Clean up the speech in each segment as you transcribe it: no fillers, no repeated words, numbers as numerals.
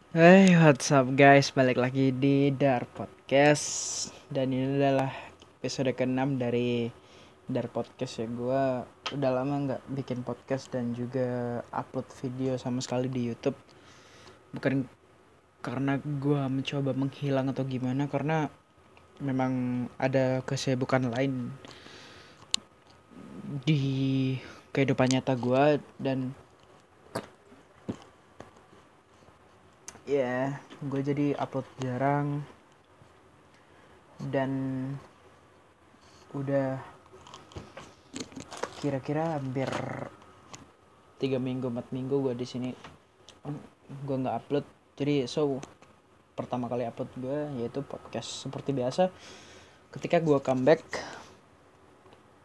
Hey, what's up guys? Balik lagi di Dar Podcast. Dan ini adalah episode ke-6 dari Dar Podcast ya. Gue udah lama nggak bikin podcast dan juga upload video sama sekali di YouTube. Bukan karena gue mencoba menghilang atau gimana, karena memang ada kesibukan lain di kehidupan nyata gue. Dan ya, gue jadi upload jarang. Dan udah kira-kira hampir 3 minggu 4 minggu gue di sini gue nggak upload. Jadi pertama kali upload gue yaitu podcast seperti biasa. Ketika gue comeback,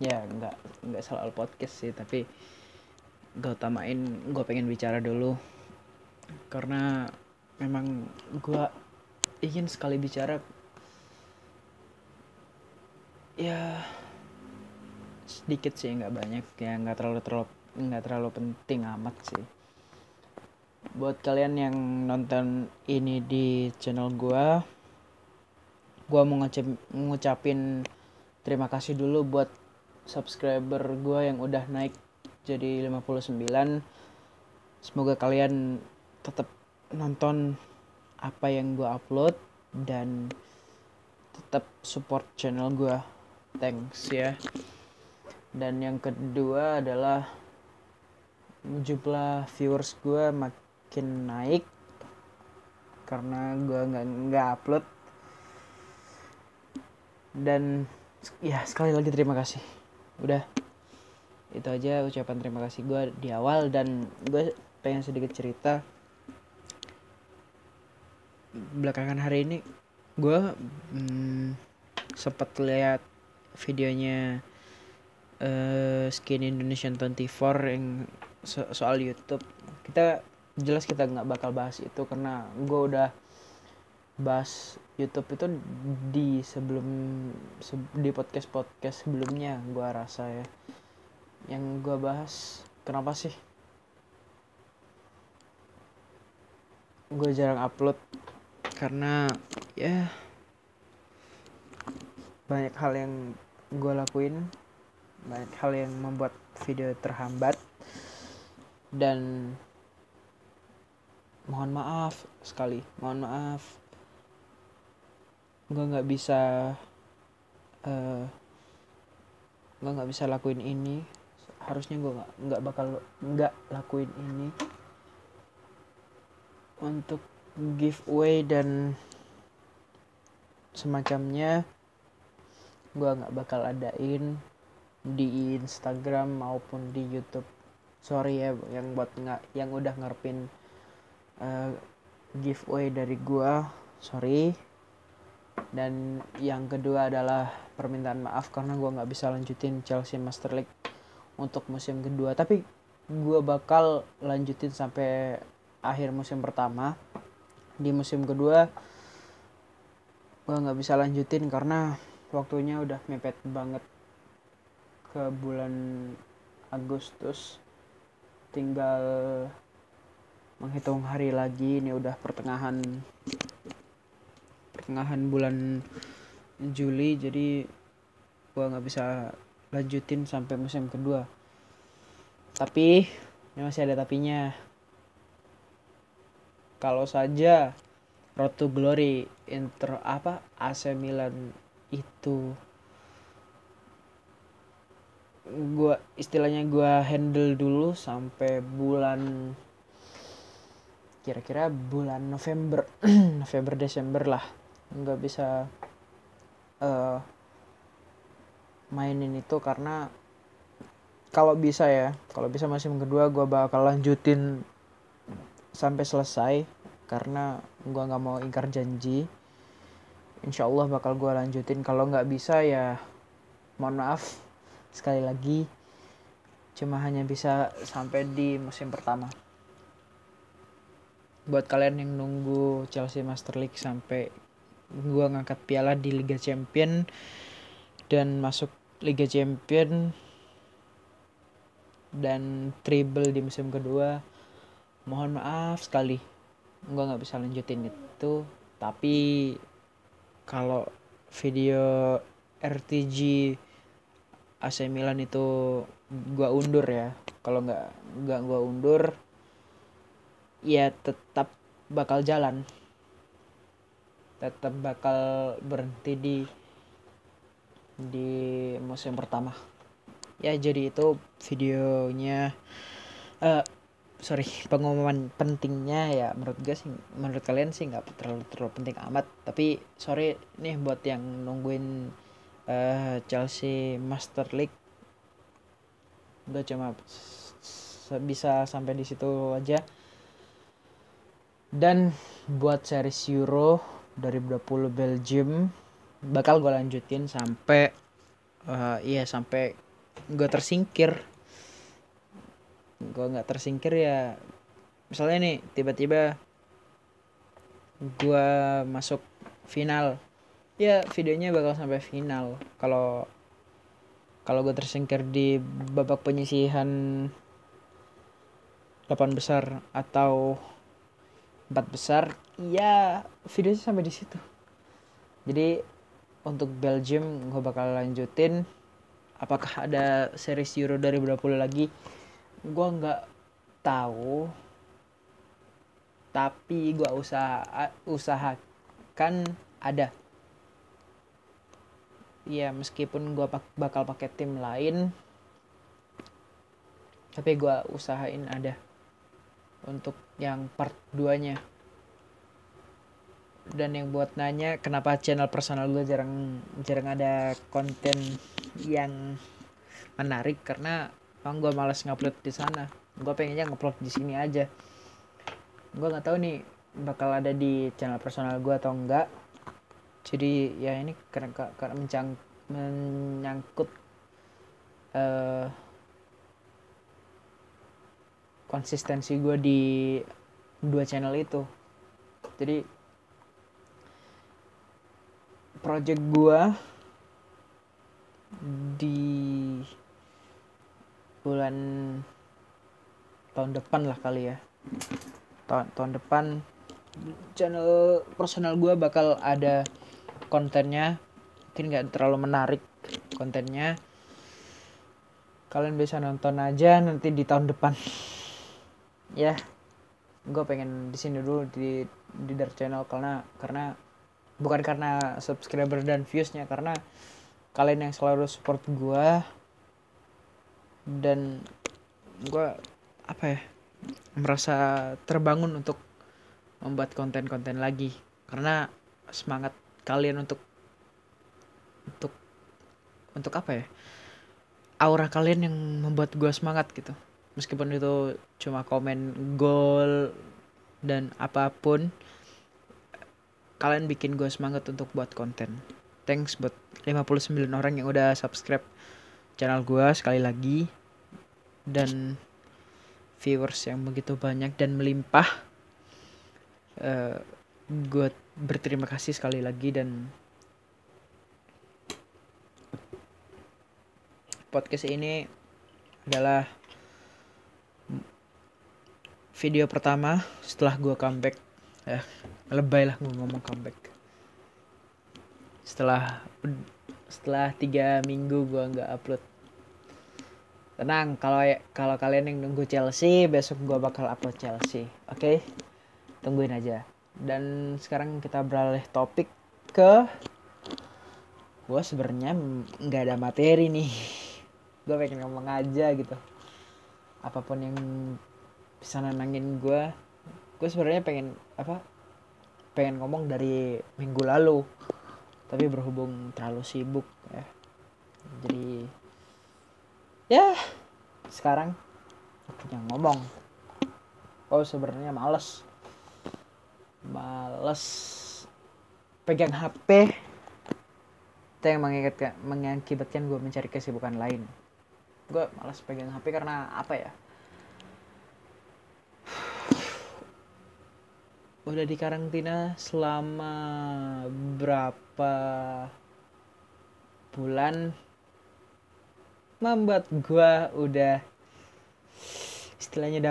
ya nggak selalu podcast sih, tapi gue utamain gue pengen bicara dulu karena memang gue ingin sekali bicara. Ya sedikit sih, nggak banyak ya, nggak terlalu penting amat sih. Buat kalian yang nonton ini di channel gue mau ngucapin terima kasih dulu buat subscriber gue yang udah naik jadi 59. Semoga kalian tetap nonton apa yang gue upload dan tetap support channel gue. Thanks ya. Dan yang kedua adalah jumlah viewers gue makin naik karena gue nggak upload. Dan ya, sekali lagi terima kasih. Udah, itu aja ucapan terima kasih gue di awal. Dan gue pengen sedikit cerita. Belakangan hari ini gue sempat lihat videonya Skin Indonesian 24 yang soal YouTube. Kita nggak bakal bahas itu karena gue udah bahas YouTube itu di podcast sebelumnya. Gue rasa ya, yang gue bahas kenapa sih gue jarang upload, karena ya banyak hal yang gue lakuin, banyak hal yang membuat video terhambat. Dan mohon maaf gue uh, nggak bisa lakuin ini. Harusnya gue nggak lakuin ini untuk giveaway dan semacamnya. Gue nggak bakal adain di Instagram maupun di YouTube. Sorry ya yang udah ngarepin giveaway dari gue, sorry. Dan yang kedua adalah permintaan maaf karena gue nggak bisa lanjutin Chelsea Master League untuk musim kedua, tapi gue bakal lanjutin sampai akhir musim pertama. Di musim kedua gue nggak bisa lanjutin karena waktunya udah mepet banget ke bulan Agustus. Tinggal menghitung hari lagi, ini udah pertengahan bulan Juli. Jadi gue nggak bisa lanjutin sampai musim kedua. Tapi ini masih ada tapinya. Kalau saja Road to Glory AC Milan itu gue handle dulu sampai kira-kira bulan November November Desember lah. Nggak bisa mainin itu karena kalau bisa musim kedua gue bakal lanjutin sampai selesai, karena gue nggak mau ingkar janji. Insya Allah bakal gue lanjutin. Kalau nggak bisa ya mohon maaf sekali lagi, cuma hanya bisa sampai di musim pertama. Buat kalian yang nunggu Chelsea Master League sampai gue ngangkat piala di Liga Champion dan masuk Liga Champion dan treble di musim kedua, mohon maaf sekali gue nggak bisa lanjutin itu. Tapi kalau video RTG AC Milan itu gue undur ya. Kalau nggak gue undur, ya tetap bakal jalan, tetap bakal berhenti di musim pertama. Ya jadi itu videonya, pengumuman pentingnya ya. Menurut kalian sih nggak terlalu penting amat, tapi sorry nih buat yang nungguin Chelsea Master League. Udah cuma bisa sampai di situ aja. Dan buat series Euro 2020 Belgium bakal gue lanjutin sampai sampai gue tersingkir. Gue nggak tersingkir ya, misalnya nih tiba-tiba gue masuk final, ya videonya bakal sampai final. Kalau gue tersingkir di babak penyisihan 8 besar atau 4 besar, ya videonya sampai di situ. Jadi untuk Belgium gue bakal lanjutin. Apakah ada series Euro 2020 lagi? Gue nggak tahu. Tapi gue usahakan ada. Ya meskipun gue bakal pakai tim lain, tapi gue usahain ada untuk yang part 2-nya. Dan yang buat nanya kenapa channel personal gue jarang ada konten yang menarik, karena emang gue malas ngupload di sana. Gue pengennya ngupload di sini aja. Gue nggak tahu nih bakal ada di channel personal gue atau enggak. Jadi ya ini karena menyangkut konsistensi gue di 2 channel itu. Jadi project gue di bulan tahun depan lah kali ya, tahun depan channel personal gue bakal ada kontennya. Mungkin gak terlalu menarik kontennya, kalian bisa nonton aja nanti di tahun depan. Ya gue pengen di sini dulu di Dark Channel, karena bukan karena subscriber dan viewsnya, karena kalian yang selalu support gue. Dan gue merasa terbangun untuk membuat konten-konten lagi, karena semangat kalian untuk aura kalian yang membuat gue semangat gitu. Meskipun itu cuma komen gol dan apapun, kalian bikin gue semangat untuk buat konten. Thanks buat 59 orang yang udah subscribe channel gue sekali lagi, dan viewers yang begitu banyak dan melimpah. Gue berterima kasih sekali lagi. Dan podcast ini adalah video pertama setelah gue comeback. Lebay lah gue ngomong comeback. Setelah 3 minggu gue nggak upload. Tenang, kalau kalian yang nunggu Chelsea, besok gue bakal upload Chelsea. Oke? Tungguin aja. Dan sekarang kita beralih topik ke, gue sebenarnya nggak ada materi nih. Gue pengen ngomong aja gitu. Apapun yang bisa nenangin gue sebenarnya pengen ngomong dari minggu lalu, tapi berhubung terlalu sibuk ya, jadi ya sekarang waktunya ngomong. Sebenarnya males pegang HP. Itu yang mengakibatkan gue mencari kesibukan lain. Gue malas pegang HP karena apa ya, udah di karantina selama berapa bulan, membuat gue udah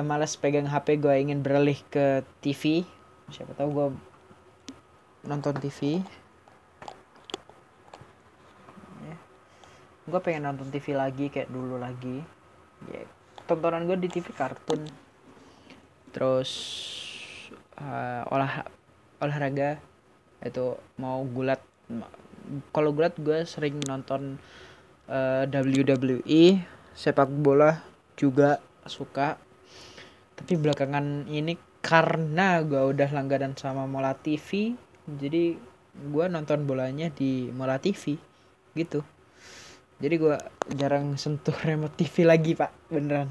malas pegang HP. Gue ingin beralih ke TV. siapa tahu gue nonton TV ya. Gue pengen nonton TV lagi kayak dulu lagi ya. Tontonan gue di TV kartun, terus olahraga itu mau gulat. Kalau gulat gue sering nonton WWE, sepak bola juga suka. Tapi belakangan ini karena gue udah langganan sama Mola TV, jadi gue nonton bolanya di Mola TV gitu. Jadi gue jarang sentuh remote TV lagi pak, beneran.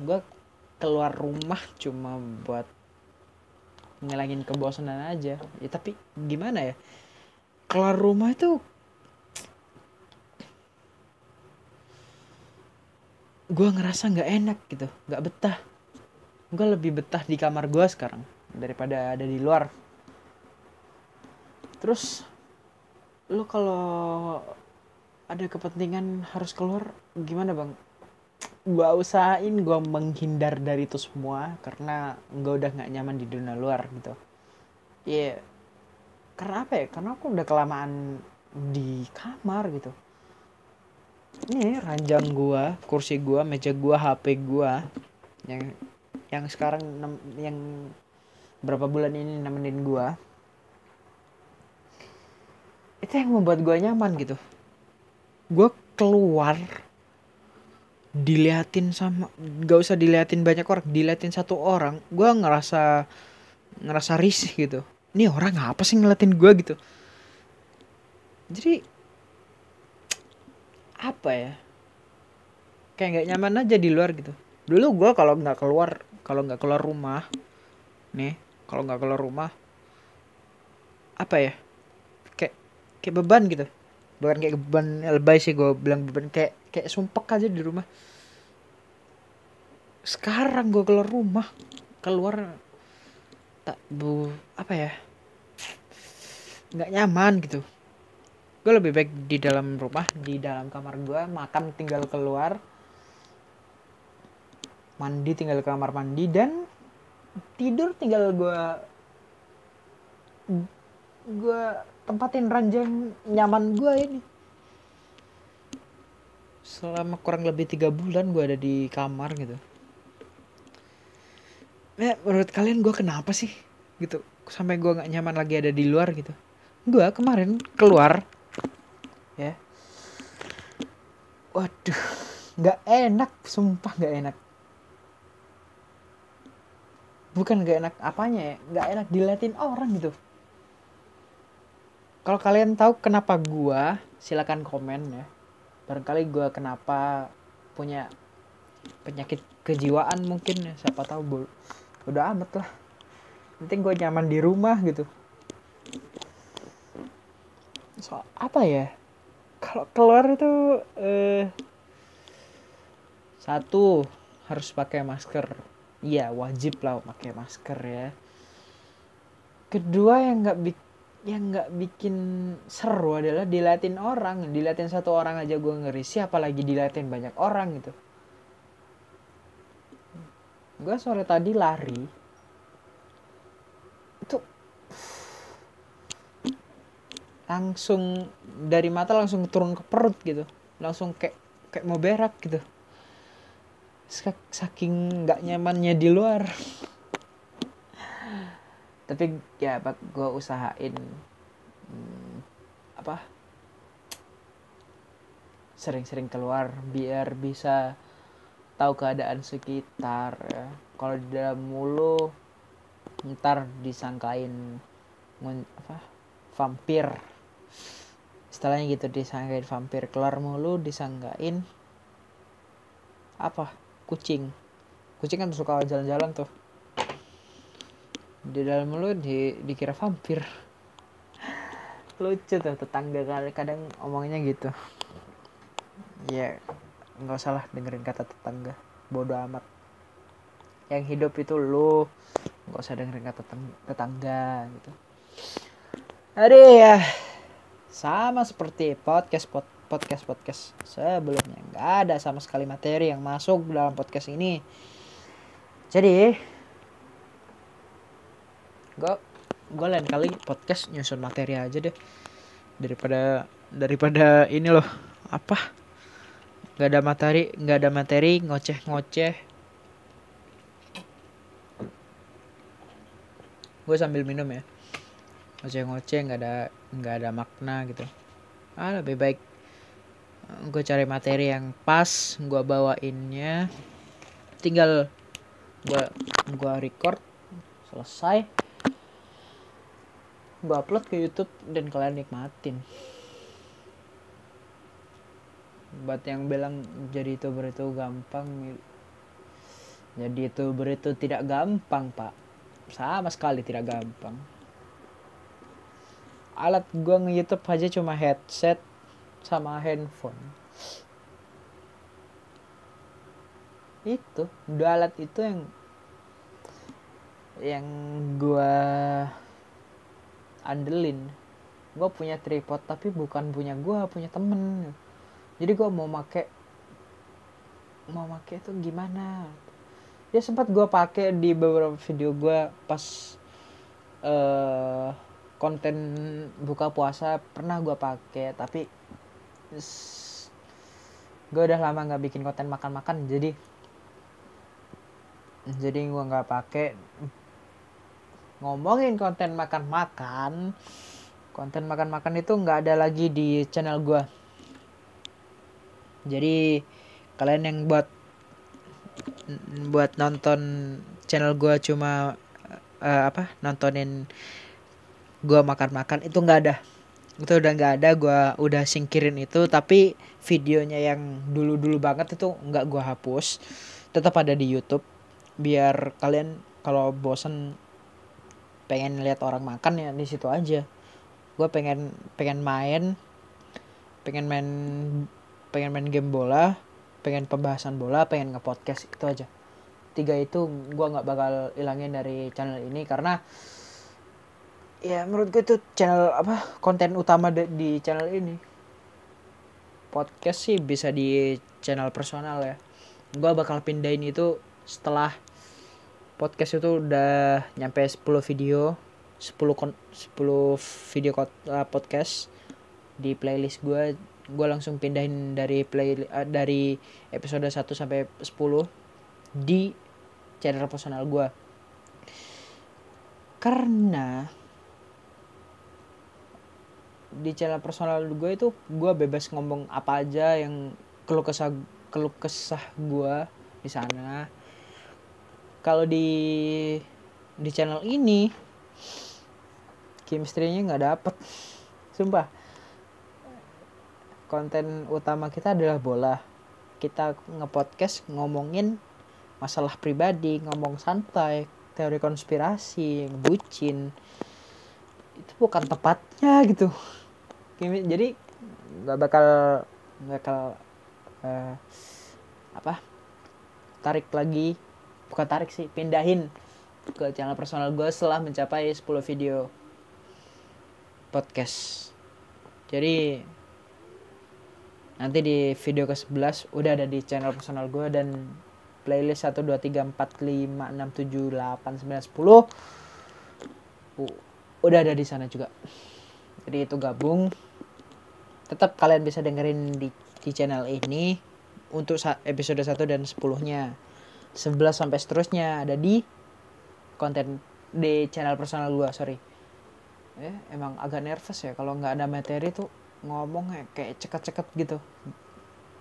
Gue keluar rumah cuma buat ngilangin kebosanan aja ya. Tapi gimana ya, keluar rumah itu gue ngerasa nggak enak gitu, nggak betah. Gue lebih betah di kamar gue sekarang daripada ada di luar. Terus lu kalau ada kepentingan harus keluar gimana bang? Gue usahain gue menghindar dari itu semua karena gue udah nggak nyaman di dunia luar gitu. Iya, yeah. Karena apa ya? Karena aku udah kelamaan di kamar gitu. Ini ranjang gua, kursi gua, meja gua, HP gua yang sekarang yang berapa bulan ini nemenin gua. Itu yang membuat gua nyaman gitu. Gua keluar diliatin sama, gak usah diliatin banyak orang, diliatin satu orang, gua ngerasa risih gitu. Ini orang apa sih ngeliatin gua gitu. Jadi apa ya, kayak nggak nyaman aja di luar gitu. Dulu gue kalau nggak keluar rumah nih, kalau nggak keluar rumah apa ya, kayak kayak beban gitu. Bukan kayak beban lebay sih, gue bilang beban, kayak sumpek aja di rumah. Sekarang gue keluar rumah, keluar tak apa ya, nggak nyaman gitu. Gue lebih baik di dalam rumah, di dalam kamar gue, makan tinggal keluar, mandi tinggal ke kamar mandi, dan tidur tinggal gue tempatin ranjang nyaman gue ini. Selama kurang lebih 3 bulan gue ada di kamar gitu. Menurut kalian gue kenapa sih gitu sampai gue nggak nyaman lagi ada di luar gitu? Gue kemarin keluar ya, waduh, nggak enak, sumpah nggak enak. Bukan nggak enak apanya ya, nggak enak diliatin orang gitu. Kalau kalian tahu kenapa gue, silakan komen ya. Barangkali gue kenapa punya penyakit kejiwaan mungkin ya, siapa tahu. Udah amat lah, penting gue nyaman di rumah gitu. So apa ya, kalau keluar itu satu harus pakai masker. Iya wajib lah pakai masker ya. Kedua yang nggak bikin seru adalah diliatin orang. Diliatin satu orang aja gue ngeri, siapa lagi diliatin banyak orang gitu. Gue sore tadi lari itu langsung dari mata langsung turun ke perut gitu, langsung kayak mau berak gitu, saking nggak nyamannya di luar. Tapi ya gue usahain sering-sering keluar biar bisa tahu keadaan sekitar ya. Kalau di dalam mulu ntar disangkain vampir, istilahnya gitu, disangkain vampir. Keluar mulu disangkain kucing kan suka jalan-jalan tuh, di dalam mulu dikira vampir. Lucu tuh tetangga kadang omongnya gitu ya. Nggak usah lah dengerin kata tetangga, bodoh amat. Yang hidup itu lu, nggak usah dengerin kata tetangga gitu. Aduh ya, sama seperti podcast sebelumnya, nggak ada sama sekali materi yang masuk dalam podcast ini. Jadi gue lain kali podcast nyusun materi aja deh, daripada ini loh, apa, nggak ada materi ngoceh. Gue sambil minum ya, ngoceh nggak ada makna gitu. Lebih baik gue cari materi yang pas, gue bawainnya, tinggal gue record, selesai, gue upload ke YouTube dan kalian nikmatin. Buat yang bilang jadi youtuber itu gampang, jadi youtuber itu tidak gampang, pak. Sama sekali tidak gampang. Alat gue nge-YouTube aja cuma headset sama handphone. Itu dua alat itu yang gue andelin. Gue punya tripod tapi bukan punya gue, punya temen. Jadi gue mau make itu gimana? Ya sempat gue pakai di beberapa video gue pas konten buka puasa pernah gue pakai, tapi gue udah lama nggak bikin konten makan-makan, jadi gue nggak pakai. Ngomongin konten makan-makan itu nggak ada lagi di channel gue. Jadi kalian yang buat nonton channel gue cuma nontonin gue makan-makan, itu nggak ada. Itu udah nggak ada, gue udah singkirin itu. Tapi videonya yang dulu banget itu nggak gue hapus, tetap ada di YouTube. Biar kalian kalau bosen pengen lihat orang makan ya di situ aja. Gue pengen main game bola, pengen pembahasan bola, pengen nge-podcast, itu aja. 3 itu gue nggak bakal ilangin dari channel ini, karena ya menurut gue itu konten utama di channel ini. Podcast sih bisa di channel personal ya. Gue bakal pindahin itu setelah podcast itu udah nyampe 10 video, 10 video podcast di playlist gue langsung pindahin dari episode 1 sampai 10 di channel personal gue. Karena di channel personal gue itu gue bebas ngomong apa aja, yang keluh kesah gue di sana. Kalau di channel ini chemistry-nya nggak dapet, sumpah. Konten utama kita adalah bola. Kita nge-podcast ngomongin masalah pribadi, ngomong santai, teori konspirasi, bucin. Itu bukan tepatnya gitu. Jadi nggak bakal pindahin ke channel personal gue setelah mencapai 10 video podcast. Jadi nanti di video ke-11 udah ada di channel personal gue, dan playlist 1, 2, 3, 4, 5, 6, 7, 8, 9, 10 udah ada di sana juga. Jadi itu gabung. Tetap kalian bisa dengerin di channel ini untuk episode 1 dan 10-nya. 11 sampai seterusnya ada di konten di channel personal gue, sorry. Emang agak nervous ya kalau nggak ada materi tuh, ngomong kayak ceket-ceket gitu.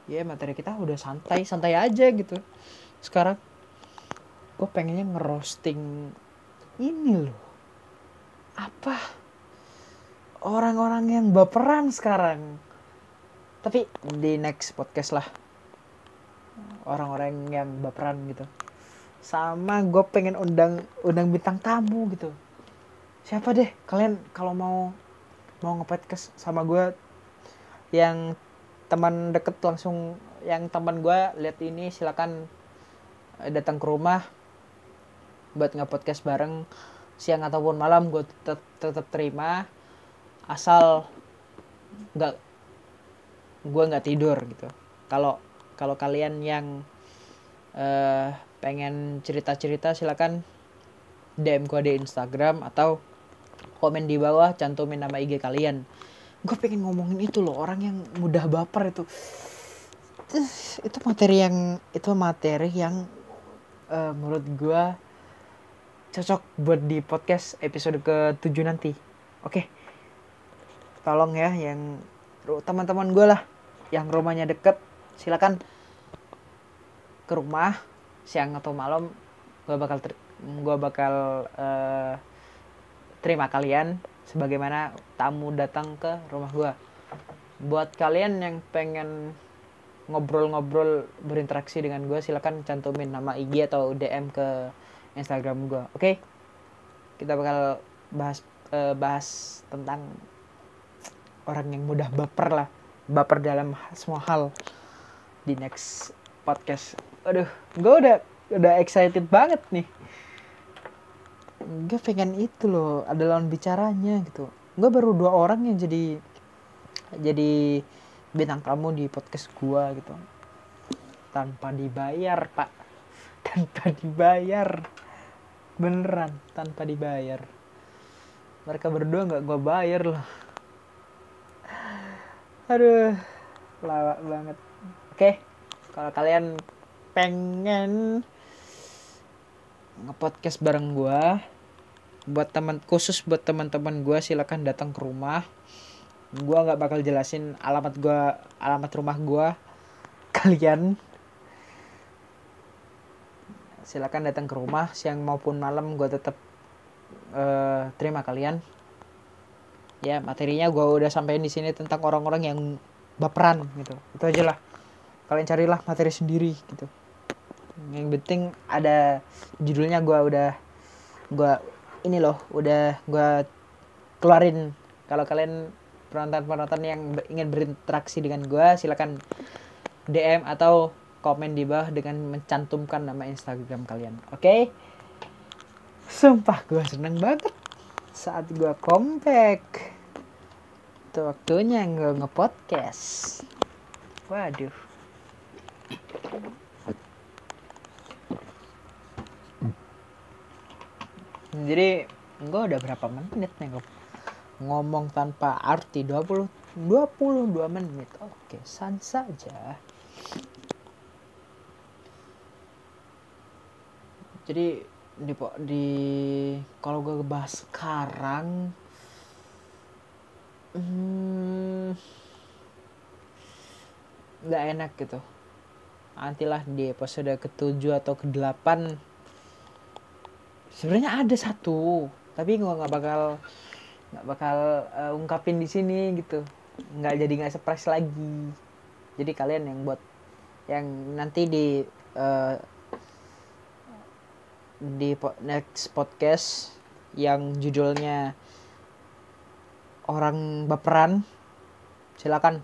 Ya materi kita udah santai aja gitu. Sekarang gue pengennya ngerosting ini loh, apa, orang-orang yang baperan sekarang. Tapi di next podcast lah, orang-orang yang baperan gitu. Sama gue pengen undang bintang tamu gitu. Siapa deh kalian kalau mau nge-podcast sama gue, yang teman deket langsung, yang teman gue lihat ini silakan datang ke rumah buat nge-podcast bareng siang ataupun malam. Gue tetap terima, asal gue nggak tidur gitu. Kalau kalian yang pengen cerita silakan DM gue di Instagram atau komen di bawah, cantumin nama IG kalian. Gue pengen ngomongin itu loh, orang yang mudah baper itu. Itu materi yang menurut gue cocok buat di podcast episode ke-7 nanti. Oke. Tolong ya yang teman-teman gue lah yang rumahnya deket, silakan ke rumah siang atau malam. Gue bakal terima kalian sebagaimana tamu datang ke rumah gue. Buat kalian yang pengen ngobrol-ngobrol berinteraksi dengan gue, silakan cantumin nama IG atau DM ke Instagram gue. Oke? Kita bakal bahas tentang orang yang mudah baper lah, baper dalam semua hal di next podcast. Aduh, gue udah excited banget nih. Gue pengen itu loh, ada lawan bicaranya gitu. Gue baru 2 orang yang jadi bintang tamu di podcast gue gitu, tanpa dibayar pak, tanpa dibayar, beneran tanpa dibayar. Mereka berdua nggak gue bayar loh. Aduh, lawak banget. Oke, kalau kalian pengen nge-podcast bareng gue, khusus buat teman-teman gue, silakan datang ke rumah. Gue nggak bakal jelasin alamat rumah gue. Kalian silakan datang ke rumah siang maupun malam, gue tetap terima kalian. Ya, materinya gue udah sampein di sini tentang orang-orang yang baperan gitu. Itu aja lah. Kalian carilah materi sendiri gitu. Yang penting ada judulnya, udah gue keluarin. Kalau kalian penonton yang ingin berinteraksi dengan gue, silakan DM atau komen di bawah dengan mencantumkan nama Instagram kalian. Oke? Sumpah gue seneng banget saat gue comeback. Itu waktunya gue nge-podcast. Waduh. Jadi gue udah berapa menit nih ngomong tanpa arti, 22 menit. Oke, sans saja. Jadi kalau gue bahas sekarang nggak enak gitu. Nantilah di episode ke-7 atau ke-8. Sebenarnya ada satu, tapi gue nggak bakal ungkapin di sini gitu. Nggak surprise lagi. Jadi kalian yang nanti di next podcast yang judulnya orang baperan, silakan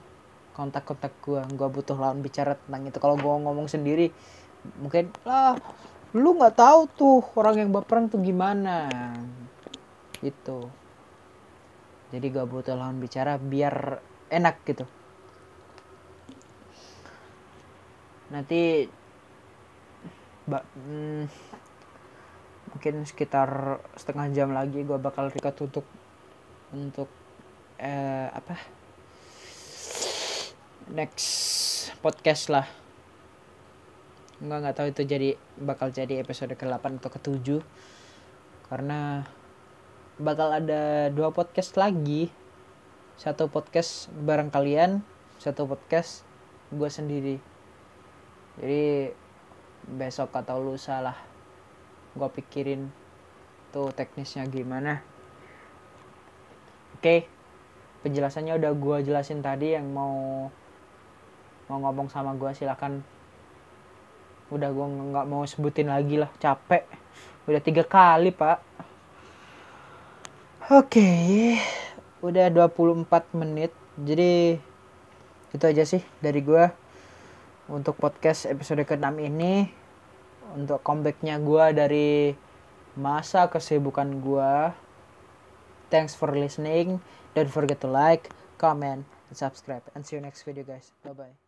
kontak gue butuh lawan bicara tentang itu. Kalau gue ngomong sendiri mungkin lu nggak tahu tuh orang yang baperan tuh gimana gitu. Jadi gue butuh lawan bicara biar enak gitu. Nanti mungkin sekitar setengah jam lagi gue bakal record untuk next podcast lah. Nggak tahu itu bakal jadi episode ke-8 atau ke-7, karena bakal ada 2 podcast lagi. 1 podcast bareng kalian, 1 podcast gue sendiri. Jadi besok atau lusa lah gue pikirin tuh teknisnya gimana. Oke, penjelasannya udah gue jelasin tadi. Yang mau ngomong sama gue silakan. Udah gue nggak mau sebutin lagi lah, capek. Udah 3 kali pak. Oke, udah 24 menit. Jadi itu aja sih dari gue untuk podcast episode ke-6 ini. Untuk comebacknya gue dari masa kesibukan gue. Thanks for listening. Don't forget to like, comment, and subscribe. And see you next video guys. Bye bye.